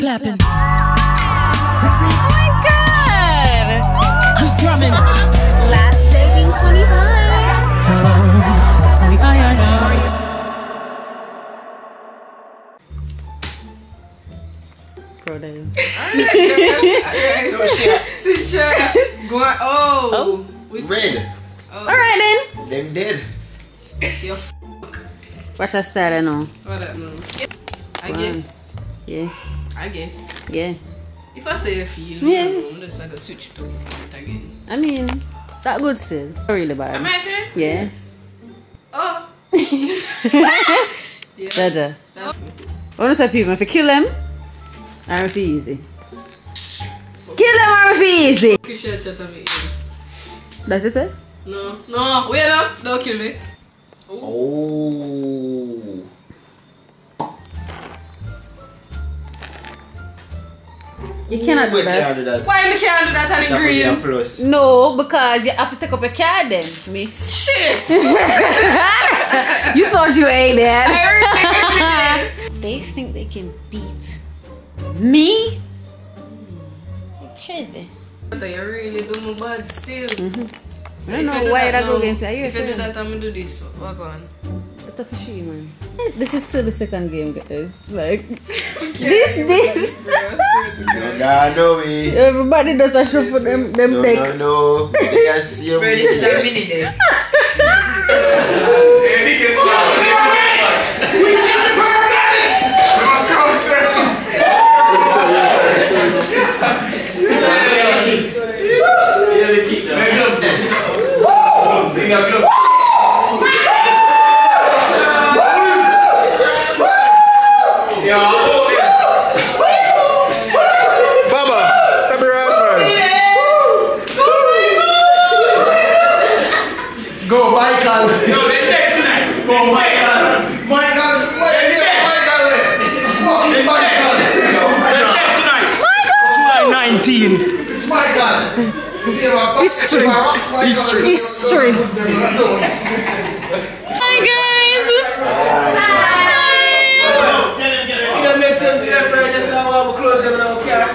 clapping. Oh my god! I'm drumming. Last saving 25. Bday. Go on. Oh. Red. Alright then. Them dead. What's your style now? What that know? I guess. Yeah. I guess. Yeah. If I say a feel, yeah. I'm just gonna switch it up again. I mean, that good still. Not really bad. Am I turn? Yeah. Oh. Yeah. Better. What does that people? If you kill them, I'm if easy. Kill them or if easy. That you say? No. No. Wait up. Don't kill me. Oh. You cannot do that. Why you can't do that on the green? No, because you have to take up a card then, miss. Shit! You thought you ate that. They think they can beat me? You're crazy. They really do my bad still. So I don't know why that go against me. If you do that, I'm gonna do this. Walk on. What the fuck, man? This is still the second game, guys. Like, this. No way. Everybody does a show for them deck. No. They are seeing me. This is a mini deck. Go, Michael. Yo, they're dead tonight. Go, Michael. Michael. Fucking Michael. They're dead tonight. Michael. 19. It's Michael. History. Hi, guys. You don't make sense to that, friend. Just how I'm close to the car.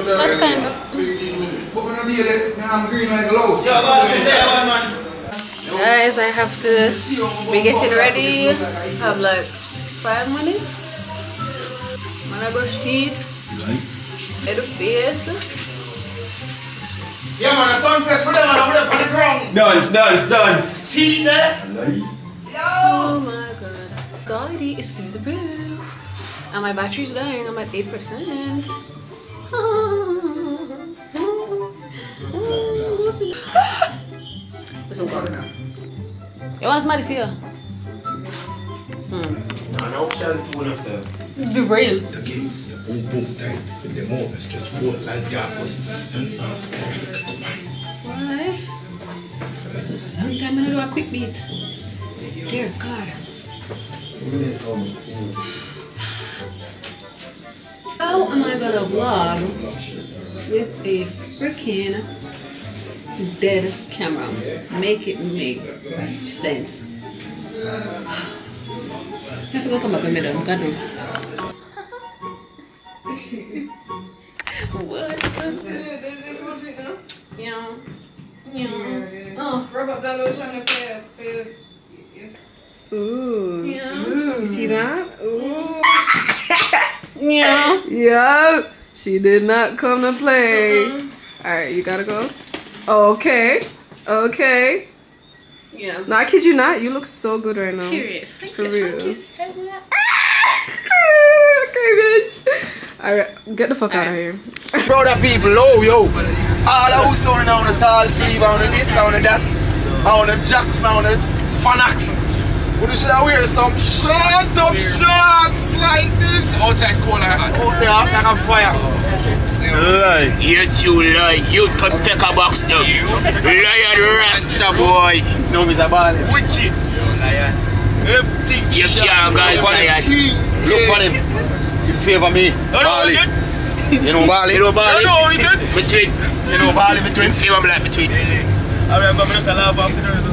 That's kind of. I'm green like gloves. Guys, I have to be getting ready. I have like 5 minutes. When I brush teeth, head of face. Yeah, man, a Sumfest for them, I'm up on the ground. Done. See there? Oh my god. Quality is through the roof. And my battery's dying. I'm at 8%. You want somebody to see her? No option to yourself. The real. Again, boom time with the moment, just walk like that was. Why? Long time I do a quick beat. Dear God. How am I gonna vlog with a freaking dead camera? Make it make sense. I have to go come back with me then. God no. What? Yeah. Oh, Rub up that lotion up there. Ooh. Yeah. Ooh. You see that? Ooh. Yeah. Yep. She did not come to play. Alright, you gotta go. Okay. Yeah. No, I kid you not. You look so good right now. Period. For real. Okay, bitch. Alright, get the fuck out of here. Proud of people, oh yo. All the house on the tall sleeve, on the this, on the that, on the jacks, on the fanax. We should wear some shorts like this. Outside cold like that. Out there, like a fire. Lie. You two lie. You come take a box now. Lion Rasta boy. No, Mr. Ball. Wicked. Lion. Empty. You can't guys, Lion. Look for him. You favor me. Bally. You know Bally? You know Bally? No, we did. Between. You know Bally between. Favor black between. I remember I'm just a love after the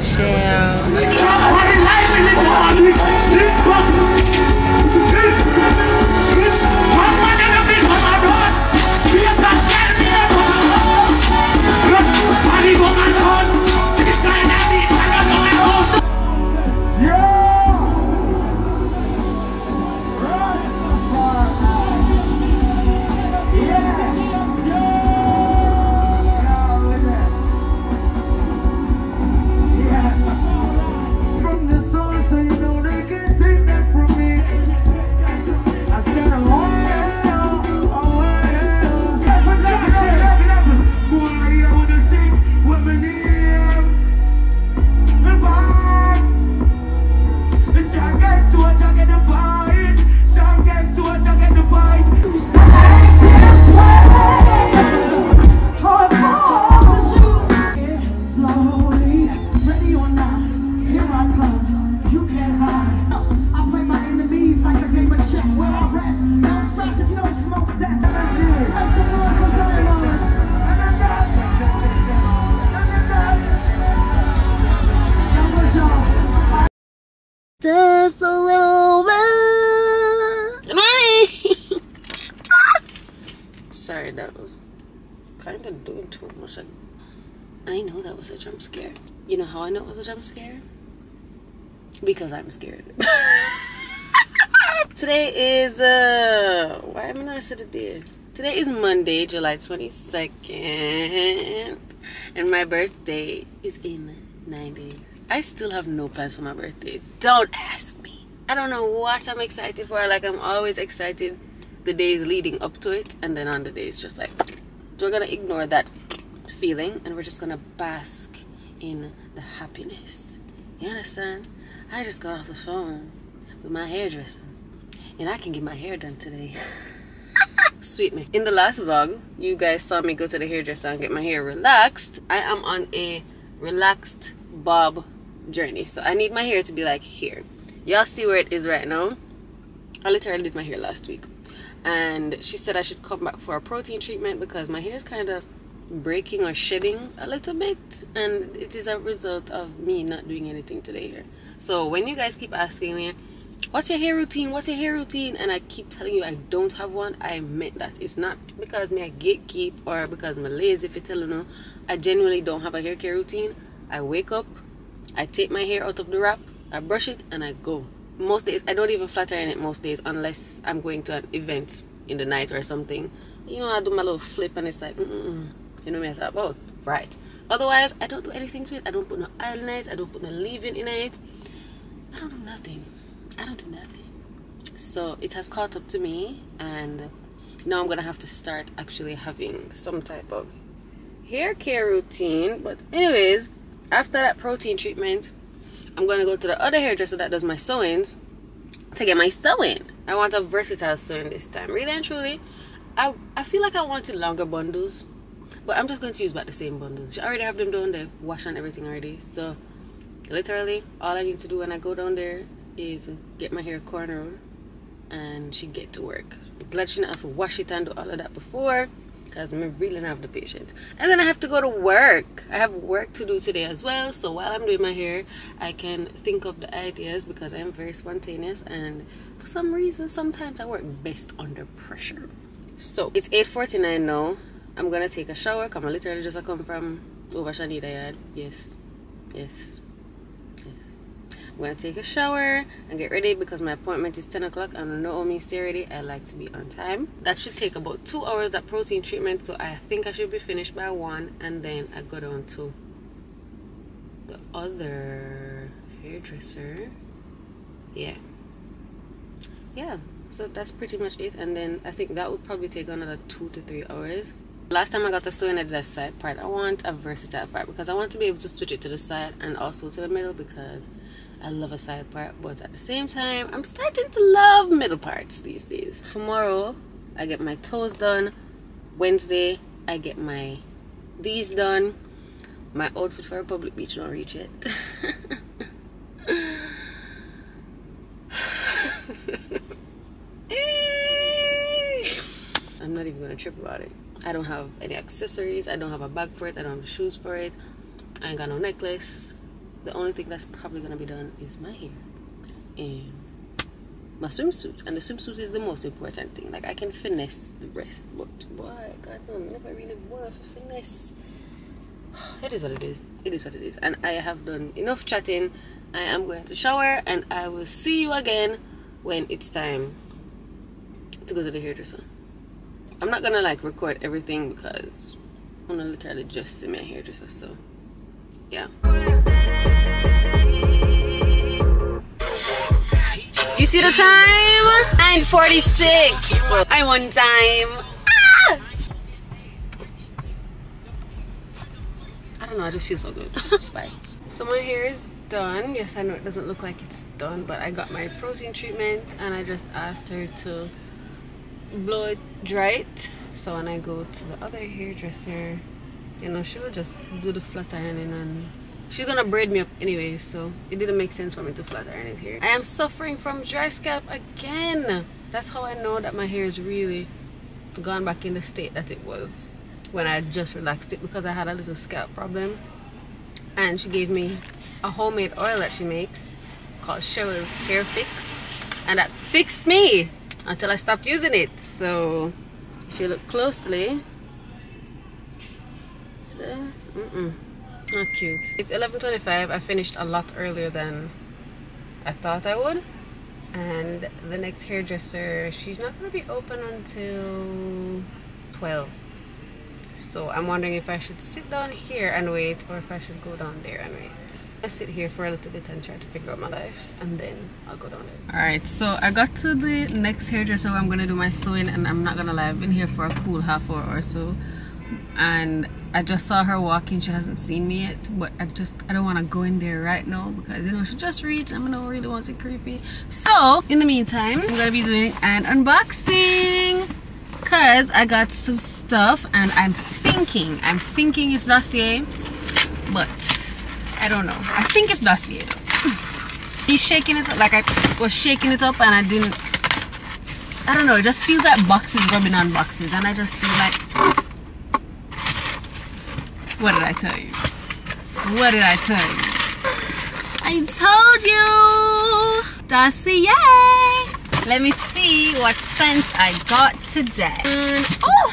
scared. That was kind of doing too much. I know that was a jump scare. You know how I know it was a jump scare? Because I'm scared. Today is why am I not saying the day? Today is Monday, July 22nd, and my birthday is in 9 days. I still have no plans for my birthday. Don't ask me. I don't know what I'm excited for. Like, I'm always excited the days leading up to it, and then on the day it's just like, so we're gonna ignore that feeling and we're just gonna bask in the happiness. You understand? I just got off the phone with my hairdresser and I can get my hair done today. Sweet me. In the last vlog, you guys saw me go to the hairdresser and get my hair relaxed. I am on a relaxed bob journey, so I need my hair to be like here. Y'all see where it is right now? I literally did my hair last week, and she said I should come back for a protein treatment because my hair is kind of breaking or shedding a little bit, and it is a result of me not doing anything to the hair. So when you guys keep asking me, what's your hair routine, what's your hair routine, and I keep telling you I don't have one, I meant that. It's not because me I gatekeep or because I'm lazy. If you tell you, I genuinely don't have a hair care routine. I wake up, I take my hair out of the wrap, I brush it, and I go. Most days I don't even flat iron it most days, unless I'm going to an event in the night or something. You know, I do my little flip and it's like you know what I'm talking about, right? Otherwise I don't do anything to it. I don't put no oil in it, I don't put no leave-in in it, I don't do nothing. I don't do nothing. So it has caught up to me, and now I'm gonna have to start actually having some type of hair care routine. But anyways, after that protein treatment, I'm gonna go to the other hairdresser that does my sewings to get my sewing. I want a versatile sewing this time. Really and truly, I feel like I wanted longer bundles, but I'm just going to use about the same bundles. I already have them down there, wash and everything already. So literally all I need to do when I go down there is get my hair cornrowed and she get to work. I'm glad she didn't have to wash it and do all of that before, because I really don't have the patience. And then I have to go to work. I have work to do today as well, so while I'm doing my hair I can think of the ideas, because I am very spontaneous and for some reason sometimes I work best under pressure. So it's 8:49 now. I'm gonna take a shower because I literally just come from over Shanida yard. Yes. I'm gonna take a shower and get ready because my appointment is 10 o'clock and I know me stay ready. I like to be on time. That should take about 2 hours, that protein treatment, so I think I should be finished by 1, and then I go down to the other hairdresser. Yeah, so that's pretty much it, and then I think that would probably take another 2 to 3 hours. Last time I got to sewing, I did a side part. I want a versatile part because I want to be able to switch it to the side and also to the middle, because I love a side part, but at the same time I'm starting to love middle parts these days. Tomorrow I get my toes done. Wednesday I get my these done. My outfit for a public beach don't reach yet. I'm not even gonna trip about it. I don't have any accessories, I don't have a bag for it, I don't have shoes for it, I ain't got no necklace. The only thing that's probably gonna be done is my hair and my swimsuit, and the swimsuit is the most important thing. Like, I can finesse the rest, but boy, God no, I never really want to finesse. It is what it is. It is what it is. And I have done enough chatting. I am going to shower and I will see you again when it's time to go to the hairdresser. I'm not gonna like record everything because I'm gonna literally just see my hairdresser, so yeah. You see the time? 9:46. I want time. Ah! I don't know, I just feel so good. Bye. So my hair is done. Yes, I know it doesn't look like it's done, but I got my protein treatment and I just asked her to blow it, dry it, so when I go to the other hairdresser, you know, she will just do the flat ironing, and she's gonna braid me up anyway, so it didn't make sense for me to flat iron it here. I am suffering from dry scalp again. That's how I know that my hair is really gone back in the state that it was when I just relaxed it, because I had a little scalp problem, and she gave me a homemade oil that she makes called Cheryl's Hair Fix, and that fixed me until I stopped using it. So If you look closely, see? Not cute. It's 11:25. I finished a lot earlier than I thought I would. And the next hairdresser, she's not going to be open until 12. So I'm wondering if I should sit down here and wait, or if I should go down there and wait. I sit here for a little bit and try to figure out my life, and then I'll go down there. Alright, so I got to the next hairdresser where I'm going to do my sewing, and I'm not going to lie, I've been here for a cool half hour or so. And I just saw her walking. She hasn't seen me yet, but I don't want to go in there right now because, you know, she just reached and I don't really want it creepy. So in the meantime, I'm gonna be doing an unboxing because I got some stuff and I'm thinking it's dossier, but I don't know. I think it's dossier though. He's shaking it up like I was shaking it up and I don't know, it just feels like boxes rubbing on boxes, and I just feel like, what did I tell you? What did I tell you? I told you! Dossier! Let me see what scents I got today. Oh,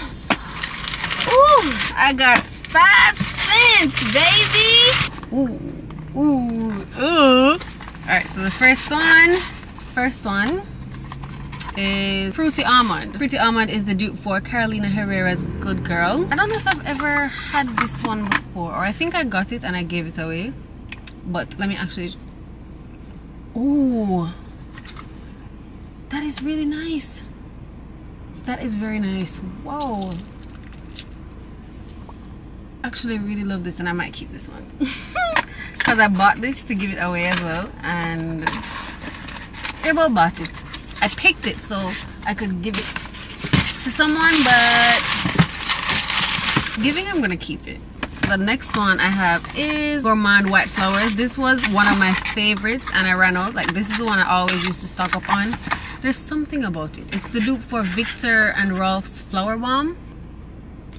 I got 5 cents, baby! Ooh. Alright, so the first one is Fruity Almond. Fruity Almond is the dupe for Carolina Herrera's Good Girl. I don't know if I've ever had this one before, or I think I got it and I gave it away. But let me actually... Ooh, that is really nice. That is very nice. Whoa. Actually, I really love this, and I might keep this one because I bought this to give it away as well, and everyone bought it. I picked it so I could give it to someone, but I'm gonna keep it. So the next one I have is Gourmand White Flowers. This was one of my favorites and I ran out. Like, this is the one I always used to stock up on. There's something about it. It's the dupe for Victor and Rolf's Flower Bomb.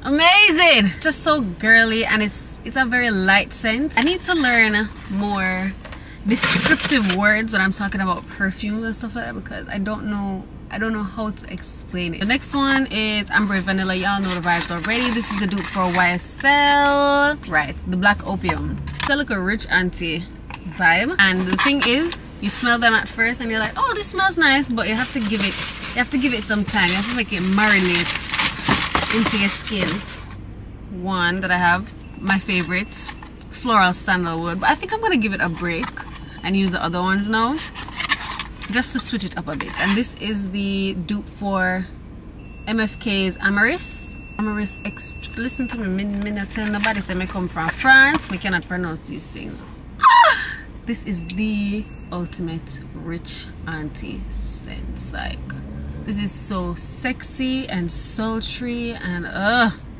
Amazing! Just so girly, and it's a very light scent. I need to learn more descriptive words when I'm talking about perfumes and stuff like that, because I don't know how to explain it. The next one is Amber Vanilla. Y'all know the vibes already. This is the dupe for YSL. Right, the Black Opium. It's like a rich auntie vibe, and the thing is, you smell them at first and you're like, oh, this smells nice, but you have to give it some time. You have to make it marinate into your skin. One that I have, my favorite, Floral Sandalwood, but I think I'm gonna give it a break and use the other ones now, just to switch it up a bit. And this is the dupe for MFK's Amaris Extra. Listen to me, me not tell nobody say me come from France, me cannot pronounce these things. This is the ultimate rich auntie scent. Like, this is so sexy and sultry, and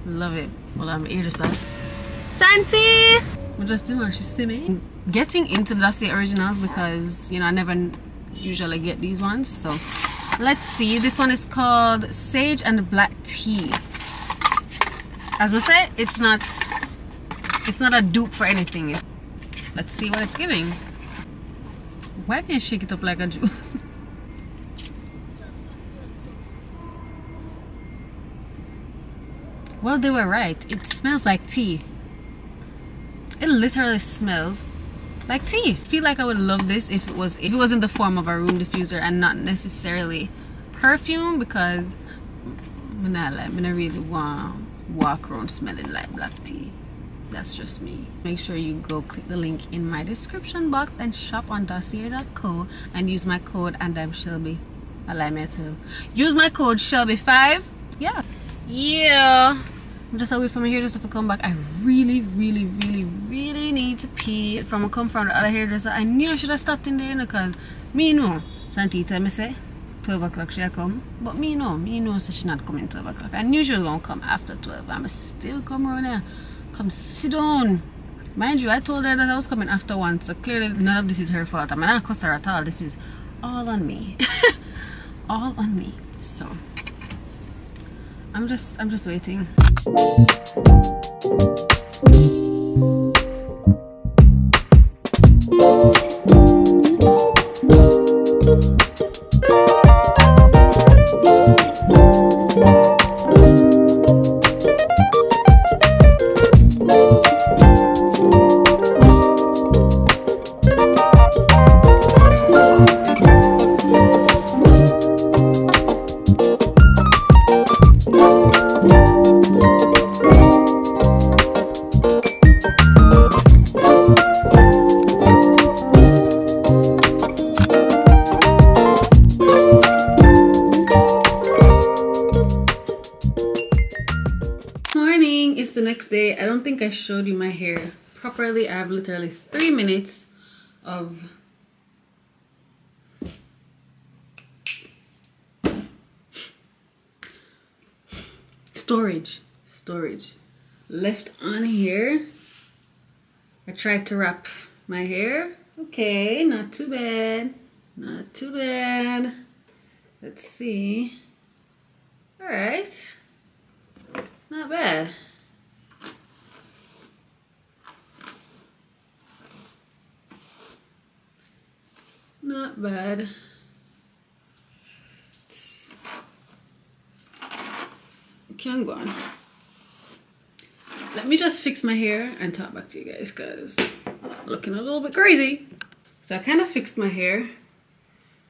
love it. Well, I'm here just Santi! We just didn't want to see me. Getting into the Dossier Originals because, you know, I never usually get these ones. So let's see. This one is called Sage and Black Tea. As I said, it's not a dupe for anything. Let's see what it's giving. Why can't you shake it up like a juice? Well, they were right. It smells like tea. It literally smells like tea. I feel like I would love this if it was in the form of a room diffuser and not necessarily perfume, because I don't really want to walk around smelling like black tea. That's just me. Make sure you go click the link in my description box and shop on dossier.co and use my code AndImShelby. Allow me to use my code Shelby5. Yeah. I'm just away from my hairdresser to come back. I really need to pee. From come from the other hairdresser, I knew I should have stopped in there, because me know Santi tell me say 12 o'clock she'll come, but me know so she not coming 12 o'clock. I knew she was gonna come after 12. I'm still come around there. Come sit down. Mind you, I told her that I was coming after 1, so clearly none of this is her fault. I'm not cuss her at all. This is all on me. All on me. So I'm just waiting. the next day. I don't think I showed you my hair properly. I have literally 3 minutes of storage left on here. I tried to wrap my hair. Okay, not too bad. Not too bad. Let's see. All right. Not bad. Not bad. Can go on. Let me just fix my hair and talk back to you guys because I'm looking a little bit crazy. So I kind of fixed my hair.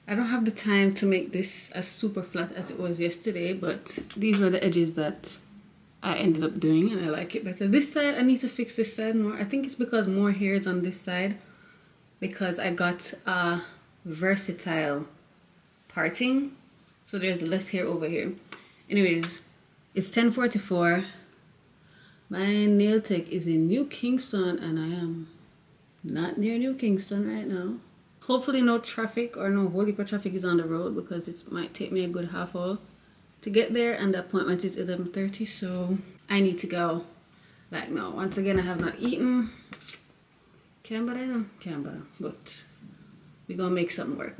I don't have the time to make this as super flat as it was yesterday, but these were the edges that I ended up doing and I like it better. This side, I need to fix this side more. I think it's because more hair is on this side because I got a versatile parting. So there's less hair over here. Anyways, it's 10:44. My nail tech is in New Kingston and I am not near New Kingston right now. Hopefully no traffic or no whole heap of traffic is on the road because it might take me a good half hour to get there and the appointment is 11:30, so I need to go like now. Once again, I have not eaten. Can't bother, but we're gonna make something work.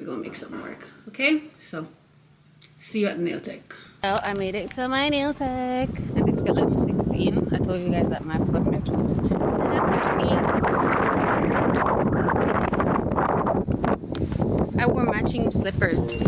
Okay, so see you at the nail tech. Well, I made it to my nail tech and it's 11:16. I told you guys that my appointment was 11:30. I wore matching slippers.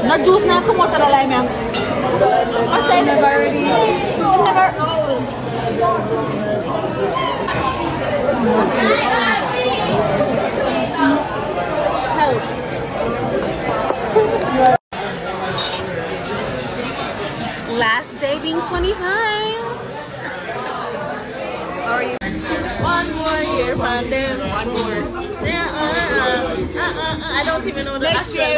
No juice na come out of the lime. What's that? Never already. Never. Help. Last day being 25. How are you? One more year from them. One more. I don't even know the Next year.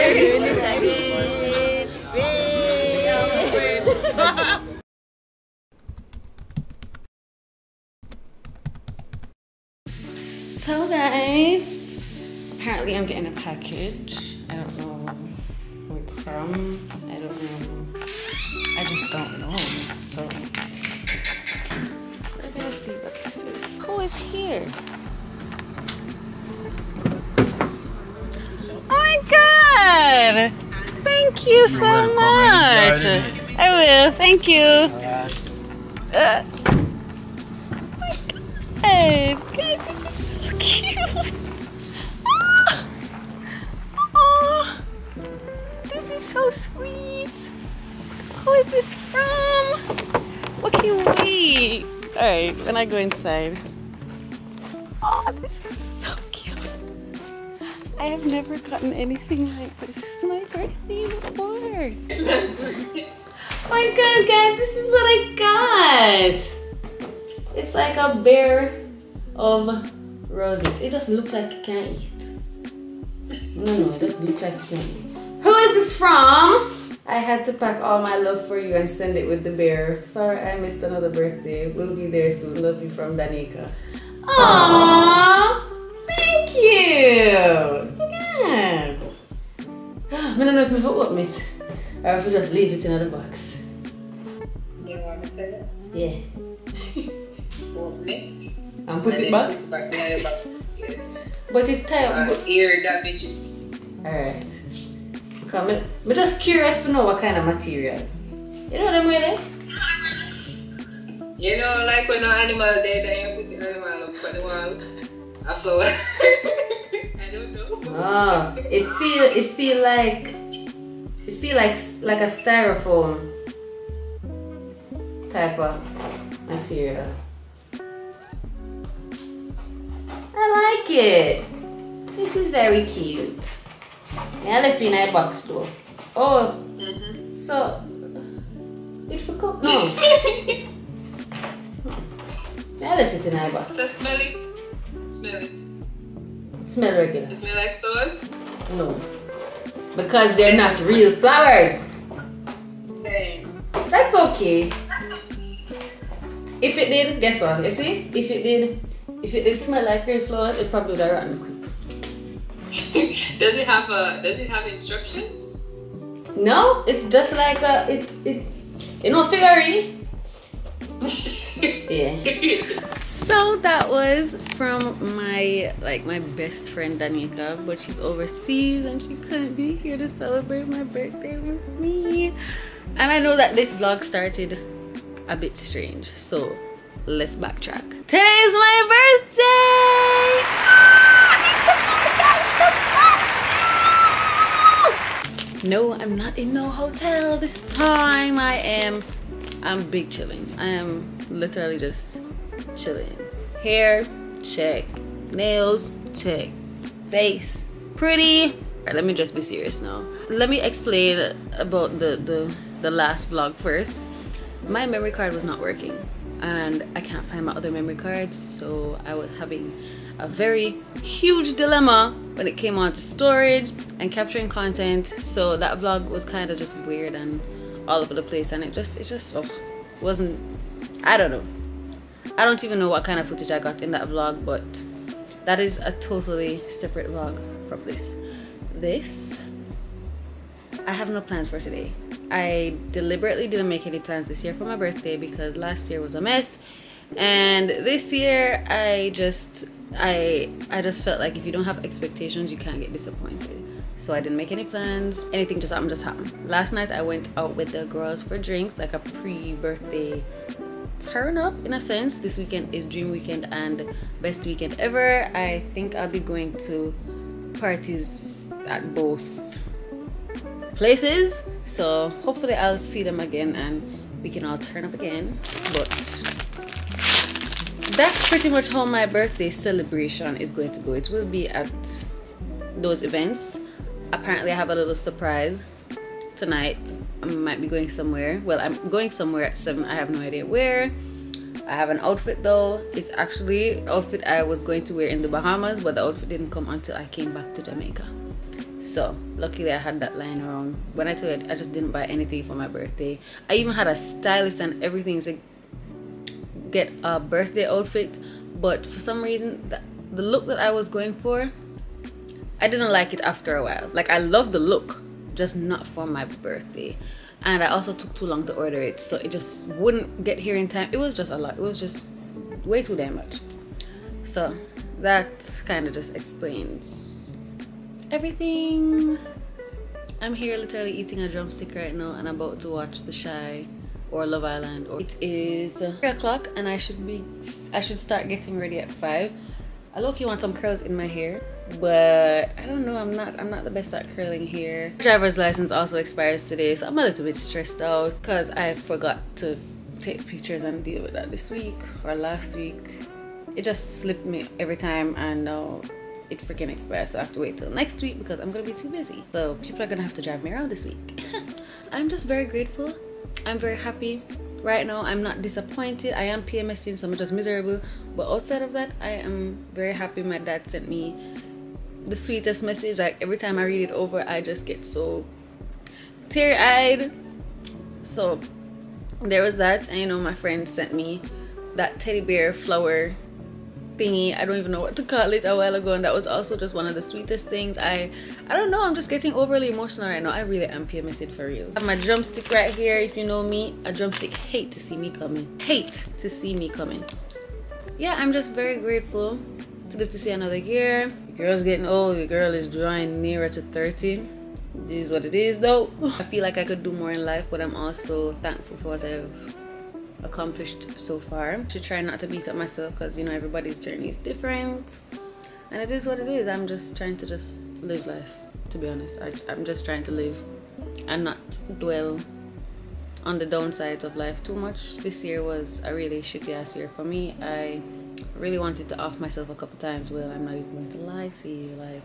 So guys, apparently I'm getting a package. I don't know who it's from. I don't know. I just don't know. So we're gonna see what this is. Who is here? Oh my god! Thank you so much. I will. Thank you. Oh my god, guys, this is so cute. Oh, this is so sweet. Who is this from? Okay, wait. Alright, when I go inside. Oh, this is so cute. I have never gotten anything like this. This is my birthday before. Oh my god, guys, this is what I got. It's like a bear of roses. It doesn't look like you can't eat. No, it doesn't look like you can't eat. Who is this from? I had to pack all my love for you and send it with the bear. Sorry, I missed another birthday. We'll be there soon. Love you from Danica. Aww, thank you. Yeah. I don't know if we open it or if we just leave it in the box. You want me to? Yeah. open it. And put it back? Put it back in the box. Yes. But it tight. Ear damages. Alright. Because I'm just curious to know what kind of material. You know them way there? You know, like when an animal dead and you put the animal up on the wall. A flower. I don't know. Oh, it feel like a styrofoam type of material. I like it. This is very cute. I left it in a box though. Oh, so it for cook? No. I left it in a box. So smell it. Smell it. Smell regular. It smell like toast? No. Because they're not real flowers. Dang. That's okay. If it did, guess what? You see? If it did smell like real flowers, it probably would have rotten quick. Does it have instructions? No, it's just like you know, figurine. Yeah. So that was from my best friend Danica, but she's overseas and she couldn't be here to celebrate my birthday with me. And I know that this vlog started a bit strange, so let's backtrack. Today is my birthday! No, I'm not in no hotel this time. I'm big chilling. I am literally just chilling. Hair, check. Nails, check. Face, pretty. Alright, let me just be serious now. Let me explain about the last vlog first. My memory card was not working and I can't find my other memory cards, so I was having a very huge dilemma when it came on to storage and capturing content. So that vlog was kind of just weird and all over the place, and it just wasn't, I don't know. I don't even know what kind of footage I got in that vlog, but that is a totally separate vlog from this. I have no plans for today. I deliberately didn't make any plans this year for my birthday because last year was a mess, and this year I just felt like if you don't have expectations, you can't get disappointed. So I didn't make any plans. Anything just happened. Last night I went out with the girls for drinks, like a pre-birthday turn up in a sense. This weekend is dream weekend and best weekend ever. I think I'll be going to parties at both places, so hopefully I'll see them again and we can all turn up again. But that's pretty much how my birthday celebration is going to go. It will be at those events. Apparently I have a little surprise tonight. I might be going somewhere. Well, I'm going somewhere at 7. I have no idea where. I have an outfit though. It's actually an outfit I was going to wear in the Bahamas, but the outfit didn't come until I came back to Jamaica. So luckily I had that lying around. When I tell you, I just didn't buy anything for my birthday. I even had a stylist and everything to get a birthday outfit, but for some reason the look that I was going for, I didn't like it after a while. Like, I love the look, just not for my birthday. And I also took too long to order it, so it just wouldn't get here in time. It was just a lot. It was just way too damn much. So that kind of just explains everything. I'm here literally eating a drumstick right now and I'm about to watch The Shy or Love Island. It is 3 o'clock and I should start getting ready at 5. I low-key want some curls in my hair, but I don't know, I'm not the best at curling hair. Driver's license also expires today, so I'm a little bit stressed out because I forgot to take pictures and deal with that this week or last week. It just slipped me every time and now it freaking expires, so I have to wait till next week because I'm gonna be too busy. So people are gonna have to drive me around this week. I'm just very grateful. I'm very happy. Right now I'm not disappointed. I am PMSing, so I'm just miserable, but outside of that I am very happy. My dad sent me the sweetest message. Like, every time I read it over I just get so teary-eyed. So there was that. And you know, my friend sent me that teddy bear flower thingy, I don't even know what to call it, a while ago, and that was also just one of the sweetest things. I don't know, I'm just getting overly emotional right now. I really am PMSing for real. I have my drumstick right here. If you know me, a drumstick hate to see me coming. Hate to see me coming. yeah, I'm just very grateful to live to see another year. The girl's getting old. The girl is drawing nearer to 30. It is what it is though. I feel like I could do more in life, but I'm also thankful for what I've accomplished so far. I should try not to beat up myself because, you know, everybody's journey is different. And it is what it is. I'm just trying to just live life, to be honest. I'm just trying to live and not dwell on the downsides of life too much. This year was a really shitty ass year for me. I really wanted to off myself a couple times. Well, I'm not even going to lie to you, like,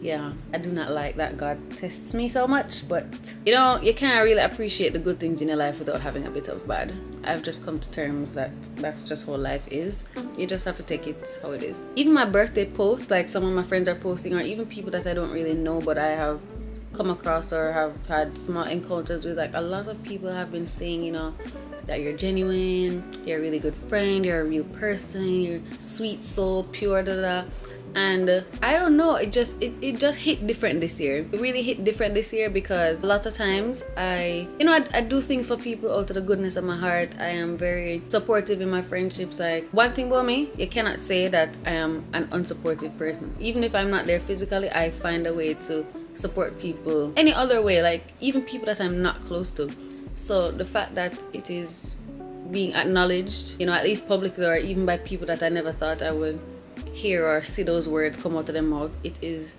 yeah, I do not like that God tests me so much, but you know, you can't really appreciate the good things in your life without having a bit of bad. I've just come to terms that that's just how life is. You just have to take it how it is. Even my birthday posts, like some of my friends are posting, or even people that I don't really know but I have come across or have had small encounters with, like a lot of people have been saying, you know, that you're genuine, you're a really good friend, you're a real person, you're sweet soul, pure, da da. And I don't know, it just hit different this year. It really hit different this year because a lot of times I do things for people out of the goodness of my heart. I am very supportive in my friendships. Like, one thing about me, you cannot say that I am an unsupportive person. Even if I'm not there physically, I find a way to support people any other way, like even people that I'm not close to. So the fact that it is being acknowledged, you know, at least publicly or even by people that I never thought I would hear or see those words come out of their mouth, it is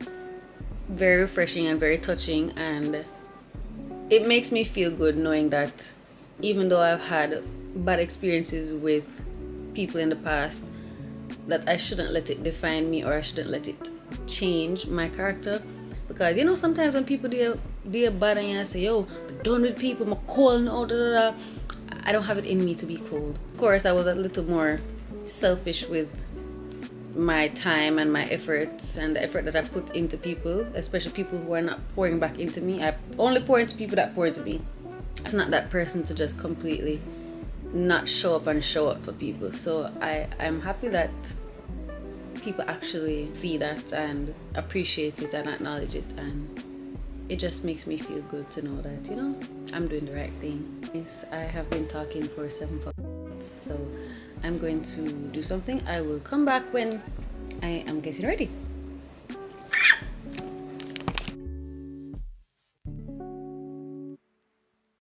very refreshing and very touching, and it makes me feel good knowing that even though I've had bad experiences with people in the past, that I shouldn't let it define me or I shouldn't let it change my character. Because, you know, sometimes when people do a bad and I say, yo, I'm done with people, I'm cold and all, da, da, da. I don't have it in me to be cold. Of course, I was a little more selfish with my time and my efforts and the effort that I put into people, especially people who are not pouring back into me. I only pour into people that pour into me. It's not that person to just completely not show up and show up for people. So I'm happy that people actually see that and appreciate it and acknowledge it, and it just makes me feel good to know that, you know, I'm doing the right thing. Yes, I have been talking for 7 minutes, so I'm going to do something. I will come back when I am getting ready.